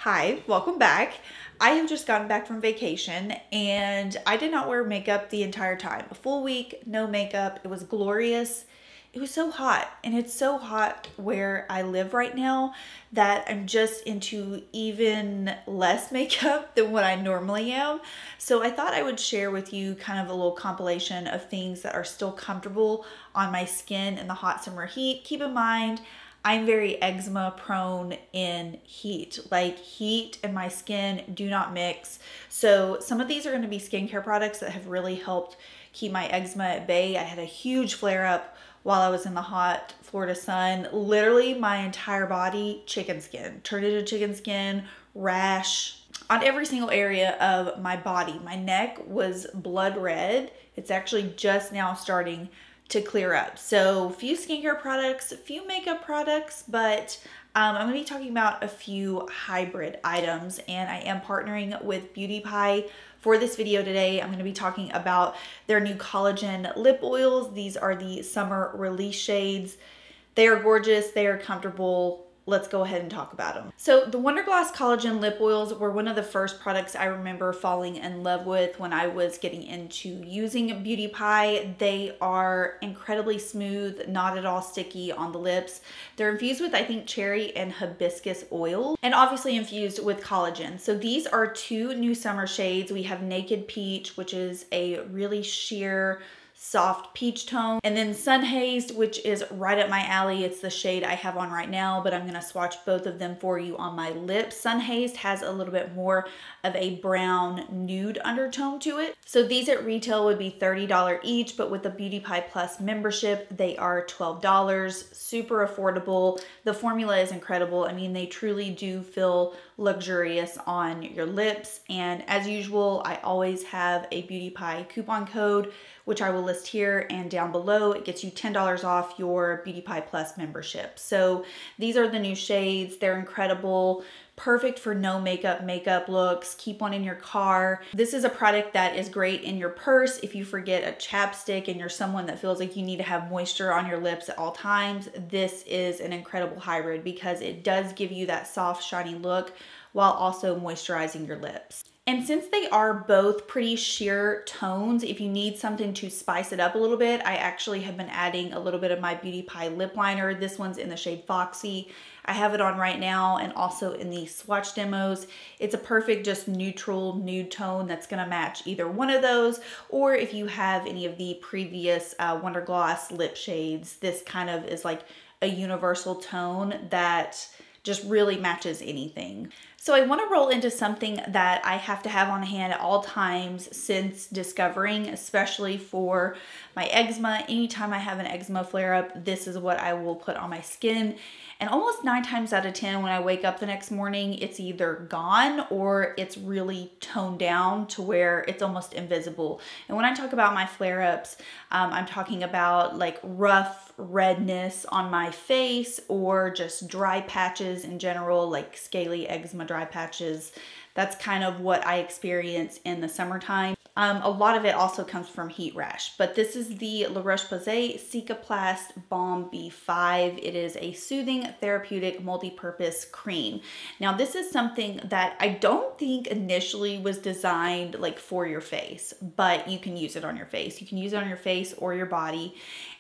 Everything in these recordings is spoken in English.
Hi, welcome back. I have just gotten back from vacation and I did not wear makeup the entire time. A full week, no makeup. It was glorious. It was so hot, and it's so hot where I live right now that I'm just into even less makeup than what I normally am. So I thought I would share with you kind of a little compilation of things that are still comfortable on my skin in the hot summer heat. Keep in mind, I'm very eczema prone in heat. Like, heat and my skin do not mix. So some of these are going to be skincare products that have really helped keep my eczema at bay. I had a huge flare up while I was in the hot Florida sun. Literally my entire body, chicken skin, turned into chicken skin, rash on every single area of my body. My neck was blood red. It's actually just now starting to clear up. So few skincare products, a few makeup products, but I'm going to be talking about a few hybrid items, and I am partnering with Beauty Pie for this video today. I'm going to be talking about their new collagen lip oils. These are the summer release shades. They are gorgeous. They are comfortable. Let's go ahead and talk about them. So the Wondergloss collagen lip oils were one of the first products I remember falling in love with when I was getting into using Beauty Pie. They are incredibly smooth, not at all sticky on the lips. They're infused with, I think, cherry and hibiscus oil, and obviously infused with collagen. So these are two new summer shades. We have Naked Peach, which is a really sheer, soft peach tone, and then Sunhazed, which is right up my alley. It's the shade I have on right now, but I'm going to swatch both of them for you on my lips. Sunhazed has a little bit more of a brown nude undertone to it. So these at retail would be $30 each, but with the Beauty Pie Plus membership, they are $12. Super affordable. The formula is incredible. I mean, they truly do feel luxurious on your lips. And as usual, I always have a Beauty Pie coupon code, which I will list here and down below. It gets you $10 off your Beauty Pie Plus membership. So these are the new shades. They're incredible. Perfect for no makeup looks. Keep one in your car. This is a product that is great in your purse if you forget a chapstick and you're someone that feels like you need to have moisture on your lips at all times. This is an incredible hybrid because it does give you that soft, shiny look while also moisturizing your lips. And since they are both pretty sheer tones, if you need something to spice it up a little bit, I actually have been adding a little bit of my Beauty Pie lip liner. This one's in the shade Foxy. I have it on right now and also in the swatch demos. It's a perfect just neutral nude tone that's gonna match either one of those, or if you have any of the previous Wondergloss lip shades, this kind of is like a universal tone that just really matches anything. So I want to roll into something that I have to have on hand at all times since discovering, especially for my eczema. Anytime I have an eczema flare up, this is what I will put on my skin. And almost 9 times out of 10, when I wake up the next morning, it's either gone or it's really toned down to where it's almost invisible. And when I talk about my flare-ups, I'm talking about like rough redness on my face or just dry patches in general, like scaly eczema dry patches. That's kind of what I experience in the summertime. A lot of it also comes from heat rash, but this is the Roche Cicaplast Balm B5. It is a soothing therapeutic multi-purpose cream. Now this is something that I don't think initially was designed like for your face, but you can use it on your face. You can use it on your face or your body.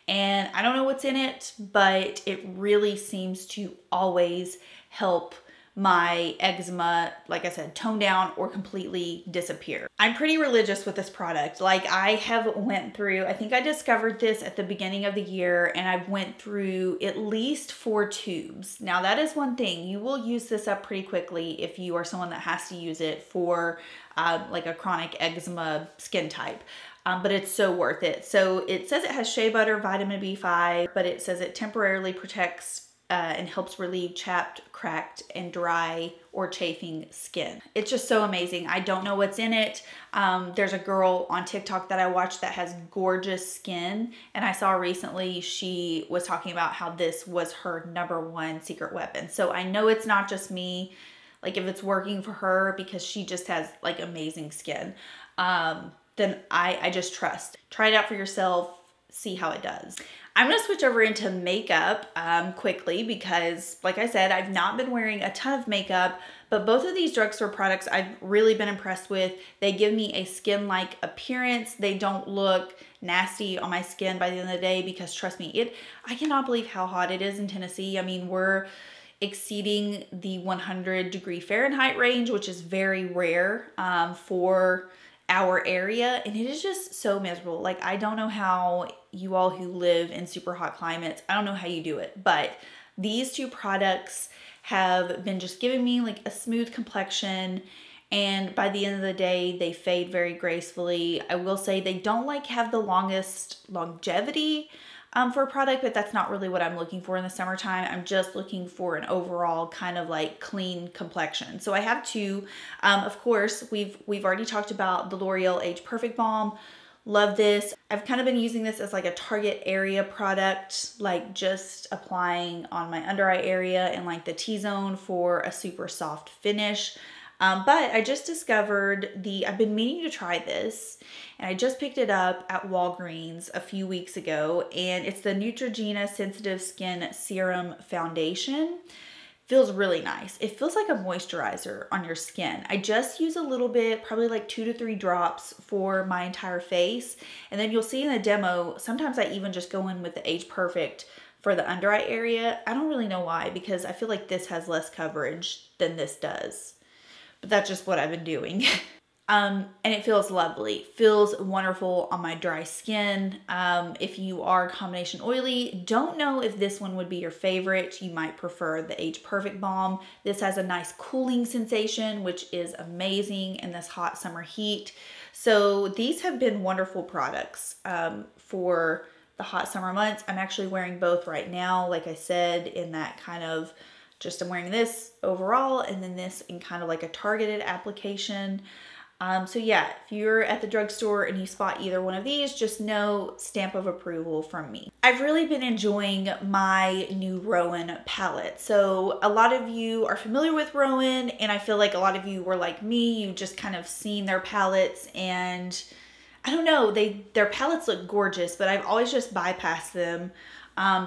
And I don't know what's in it, but it really seems to always help my eczema, like I said, tone down or completely disappear. I'm pretty religious with this product. Like, I have went through, I think I discovered this at the beginning of the year, and I've went through at least 4 tubes. Now that is one thing. You will use this up pretty quickly if you are someone that has to use it for like a chronic eczema skin type. But it's so worth it. So it says it has shea butter, vitamin B5, but it says it temporarily protects and helps relieve chapped, cracked, and dry or chafing skin. It's just so amazing. I don't know what's in it. There's a girl on TikTok that I watch that has gorgeous skin, and I saw recently she was talking about how this was her #1 secret weapon. So I know it's not just me, like if it's working for her because she just has like amazing skin, then I just trust. Try it out for yourself. see how it does. I'm gonna switch over into makeup quickly because, like I said, I've not been wearing a ton of makeup, but both of these drugstore products I've really been impressed with. They give me a skin-like appearance. They don't look nasty on my skin by the end of the day because, trust me, I cannot believe how hot it is in Tennessee. I mean, we're exceeding the 100-degree Fahrenheit range, which is very rare for our area, and it is just so miserable. Like, I don't know how you all who live in super hot climates, I don't know how you do it, but these two products have been just giving me like a smooth complexion, and by the end of the day they fade very gracefully. I will say they don't like have the longest longevity for a product, but that's not really what I'm looking for in the summertime. I'm just looking for an overall kind of like clean complexion. So I have two. Of course, we've already talked about the L'Oreal Age Perfect Balm. Love this. I've kind of been using this as like a target area product, like just applying on my under eye area and like the T-zone for a super soft finish. But I just discovered I've been meaning to try this, and I just picked it up at Walgreens a few weeks ago, and it's the Neutrogena Sensitive Skin Serum Foundation. Feels really nice. It feels like a moisturizer on your skin. I just use a little bit, probably like 2 to 3 drops for my entire face, and then you'll see in the demo, sometimes I even just go in with the Age Perfect for the under eye area. I don't really know why, because I feel like this has less coverage than this does. But that's just what I've been doing. And it feels lovely. Feels wonderful on my dry skin. If you are combination oily, don't know if this one would be your favorite. You might prefer the Age Perfect Balm. This has a nice cooling sensation, which is amazing in this hot summer heat. So these have been wonderful products for the hot summer months. I'm actually wearing both right now, like I said, in that kind of I'm wearing this overall and then this in kind of like a targeted application. So yeah, if you're at the drugstore and you spot either one of these, just know stamp of approval from me. I've really been enjoying my new Roen palette. So a lot of you are familiar with Roen, and I feel like a lot of you were like me. You've just kind of seen their palettes, and I don't know, their palettes look gorgeous, but I've always just bypassed them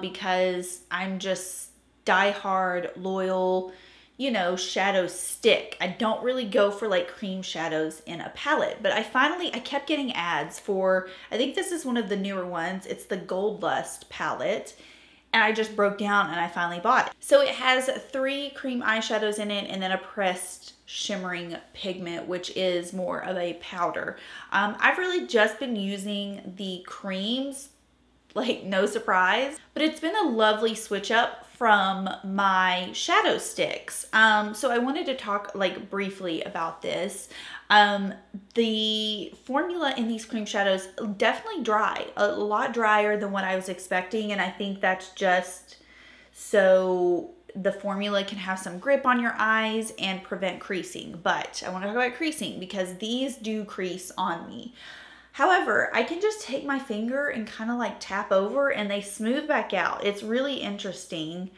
because I'm just die-hard, loyal, you know, shadow stick. I don't really go for like cream shadows in a palette, but I kept getting ads for, I think this is one of the newer ones. It's the Gold Lust palette, and I just broke down and I finally bought it. So it has 3 cream eyeshadows in it and then a pressed shimmering pigment, which is more of a powder. I've really just been using the creams, like no surprise, but it's been a lovely switch up from my shadow sticks. So I wanted to talk like briefly about this. The formula in these cream shadows, definitely dry, a lot drier than what I was expecting, and I think that's just so the formula can have some grip on your eyes and prevent creasing. But I want to talk about creasing because these do crease on me. However, I can just take my finger and kind of like tap over and they smooth back out. It's really interesting.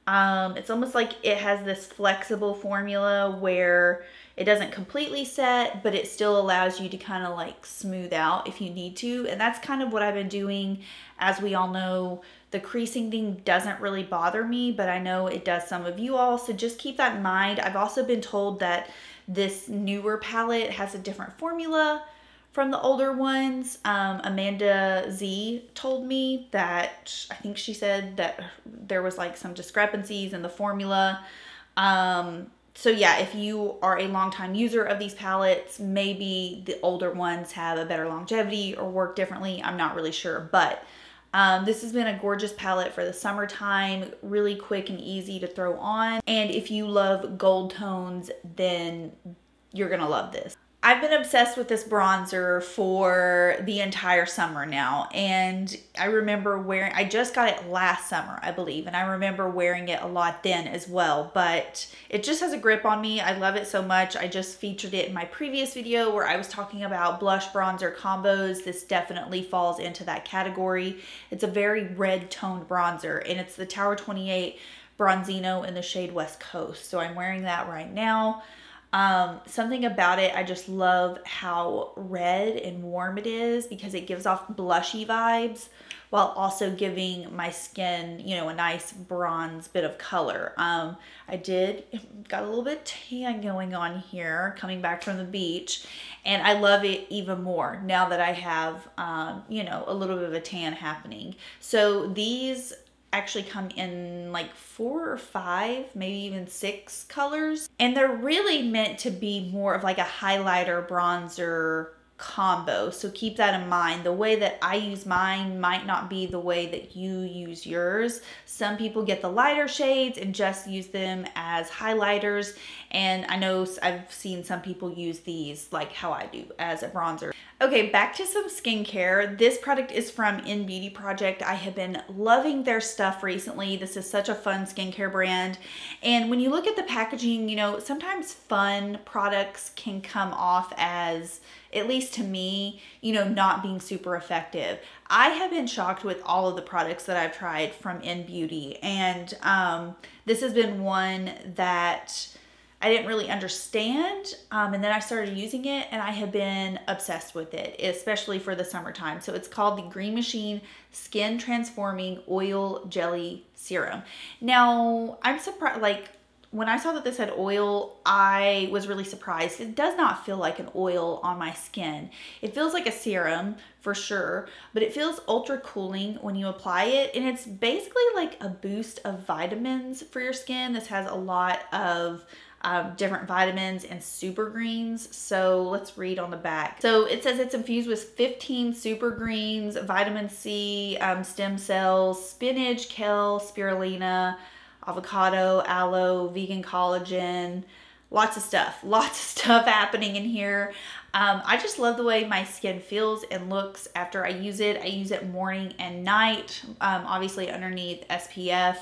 It's almost like it has this flexible formula where it doesn't completely set, but it still allows you to kind of like smooth out if you need to. And that's kind of what I've been doing. As we all know, the creasing thing doesn't really bother me, but I know it does some of you all. So just keep that in mind. I've also been told that this newer palette has a different formula from the older ones. Amanda Z told me that, I think she said that there was like some discrepancies in the formula. So yeah, if you are a longtime user of these palettes, maybe the older ones have a better longevity or work differently. I'm not really sure, but this has been a gorgeous palette for the summertime, really quick and easy to throw on. And if you love gold tones, then you're gonna love this. I've been obsessed with this bronzer for the entire summer now, and I remember I just got it last summer, I believe, and I remember wearing it a lot then as well, but it just has a grip on me. I love it so much. I just featured it in my previous video where I was talking about blush bronzer combos. This definitely falls into that category. It's a very red toned bronzer, and it's the Tower 28 Bronzino in the shade West Coast. So I'm wearing that right now. Something about it, I just love how red and warm it is because it gives off blushy vibes. while also giving my skin, you know, a nice bronze bit of color. I got a little bit tan going on here coming back from the beach, and I love it even more now that I have, you know, a little bit of a tan happening. So these actually come in like 4 or 5, maybe even 6 colors. And they're really meant to be more of like a highlighter bronzer combo. So keep that in mind. The way that I use mine might not be the way that you use yours. Some people get the lighter shades and just use them as highlighters. And I know I've seen some people use these like how I do as a bronzer. Okay, back to some skincare. This product is from InnBeauty Project. I have been loving their stuff recently. This is such a fun skincare brand. And when you look at the packaging, you know, sometimes fun products can come off as, at least to me, you know, not being super effective. I have been shocked with all of the products that I've tried from InnBeauty. And this has been one that I didn't really understand, and then I started using it, and I have been obsessed with it, especially for the summertime. So it's called the Green Machine Skin Transforming Oil Jelly Serum. Now, I'm surprised, like, when I saw that this had oil, I was really surprised. It does not feel like an oil on my skin. It feels like a serum for sure, but it feels ultra cooling when you apply it, and it's basically like a boost of vitamins for your skin. This has a lot of different vitamins and super greens. So let's read on the back. So it says it's infused with 15 super greens, vitamin C, stem cells, spinach, kale, spirulina, avocado, aloe, vegan collagen, lots of stuff happening in here. I just love the way my skin feels and looks after I use it. I use it morning and night, obviously underneath SPF.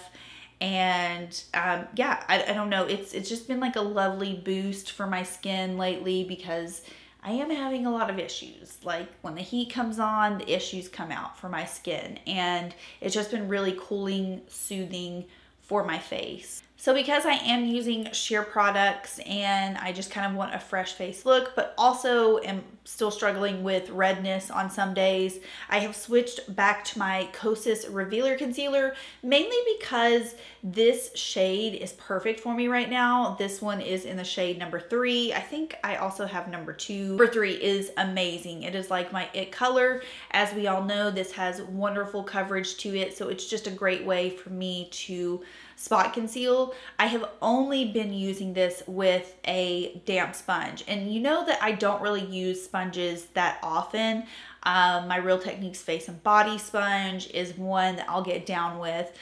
And yeah, I don't know, it's just been like a lovely boost for my skin lately because I am having a lot of issues. Like when the heat comes on, the issues come out for my skin, and it's just been really cooling, soothing for my face. So because I am using sheer products and I just kind of want a fresh face look, but also am still struggling with redness on some days, I have switched back to my Kosas Revelaer concealer, mainly because this shade is perfect for me right now. This one is in the shade number 3. I think I also have number 2. Number 3 is amazing. It is like my it color. As we all know, this has wonderful coverage to it, so it's just a great way for me to spot conceal. I have only been using this with a damp sponge, and you know that I don't really use sponges that often. My Real Techniques face and body sponge is one that I'll get down with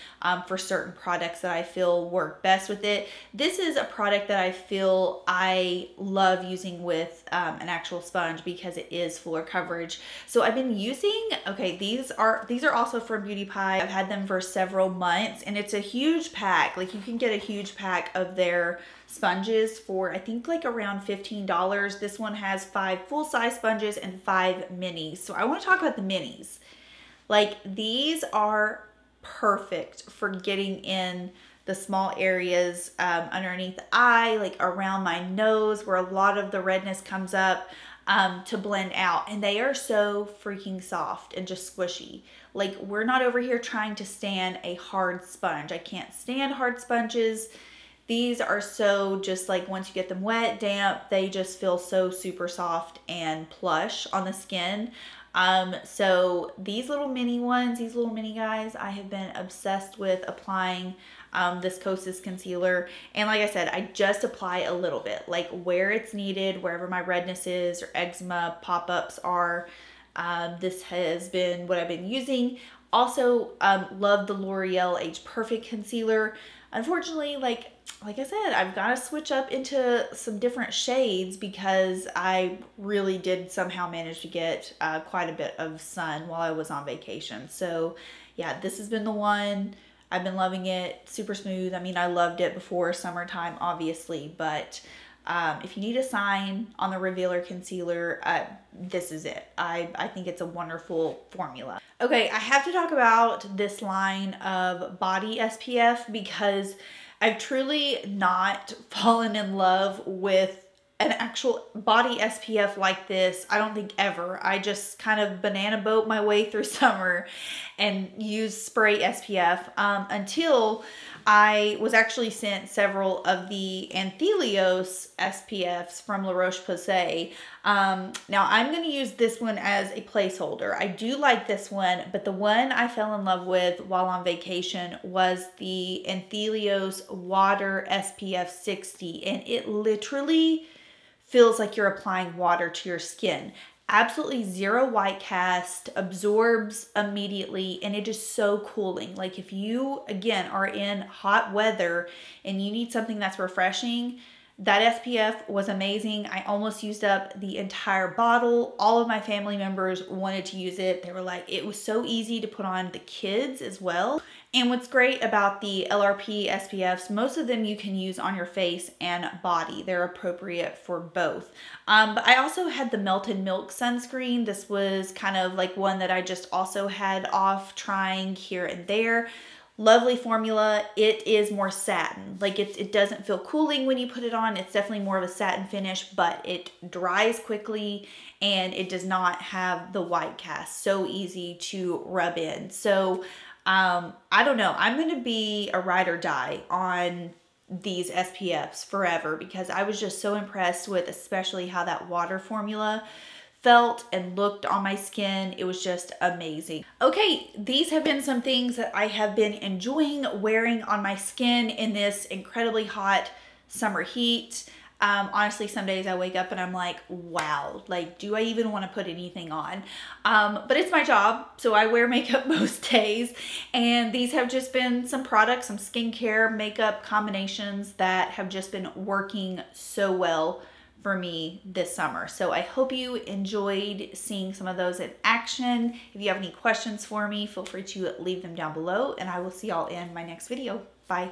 for certain products that I feel work best with it. This is a product that I feel I love using with an actual sponge because it is fuller coverage. So I've been using, okay, these are also from Beauty Pie. I've had them for several months, and it's a huge pack. Like you can get a huge pack of their sponges for I think like around $15. This one has 5 full-size sponges and 5 minis. So I want to talk about the minis. Like these are perfect for getting in the small areas underneath the eye, like around my nose where a lot of the redness comes up, to blend out. And they are so freaking soft and just squishy. Like we're not over here trying to stand a hard sponge. I can't stand hard sponges. These are so just like once you get them wet, damp, they just feel so super soft and plush on the skin. So these little mini ones, these little mini guys, I have been obsessed with applying this Kosas concealer. And like I said, I just apply a little bit, like where it's needed, wherever my redness is or eczema pop-ups are. This has been what I've been using. Also, love the L'Oreal Age Perfect concealer. Unfortunately, like I said, I've got to switch up into some different shades because I really did somehow manage to get quite a bit of sun while I was on vacation. So yeah, this has been the one. I've been loving it. Super smooth. I mean, I loved it before summertime, obviously, but if you need a sign on the Revelaer concealer, this is it. I think it's a wonderful formula. Okay, I have to talk about this line of body SPF because I've truly not fallen in love with an actual body SPF like this, I don't think ever. I just kind of banana boat my way through summer and use spray SPF until I was actually sent several of the Anthelios SPFs from La Roche-Posay. Now I'm going to use this one as a placeholder. I do like this one, but the one I fell in love with while on vacation was the Anthelios Water SPF 60, and it literally feels like you're applying water to your skin. Absolutely zero white cast, absorbs immediately, and it is so cooling. Like if you, again, are in hot weather and you need something that's refreshing, that SPF was amazing. I almost used up the entire bottle. All of my family members wanted to use it. They were like, it was so easy to put on the kids as well. And what's great about the LRP SPFs, most of them you can use on your face and body. They're appropriate for both. But I also had the Melted Milk sunscreen. This was kind of like one that I just also had off trying here and there. Lovely formula. It is more satin. Like it doesn't feel cooling when you put it on. It's definitely more of a satin finish, but it dries quickly and it does not have the white cast. So easy to rub in. So I don't know. I'm going to be a ride or die on these SPFs forever because I was just so impressed with especially how that water formula felt and looked on my skin. It was just amazing. Okay, these have been some things that I have been enjoying wearing on my skin in this incredibly hot summer heat. Honestly, some days I wake up and I'm like, wow, like, do I even want to put anything on? But it's my job, so I wear makeup most days. And these have just been some products, some skincare, makeup combinations that have just been working so well for me this summer. So I hope you enjoyed seeing some of those in action. If you have any questions for me, feel free to leave them down below, and I will see y'all in my next video. Bye.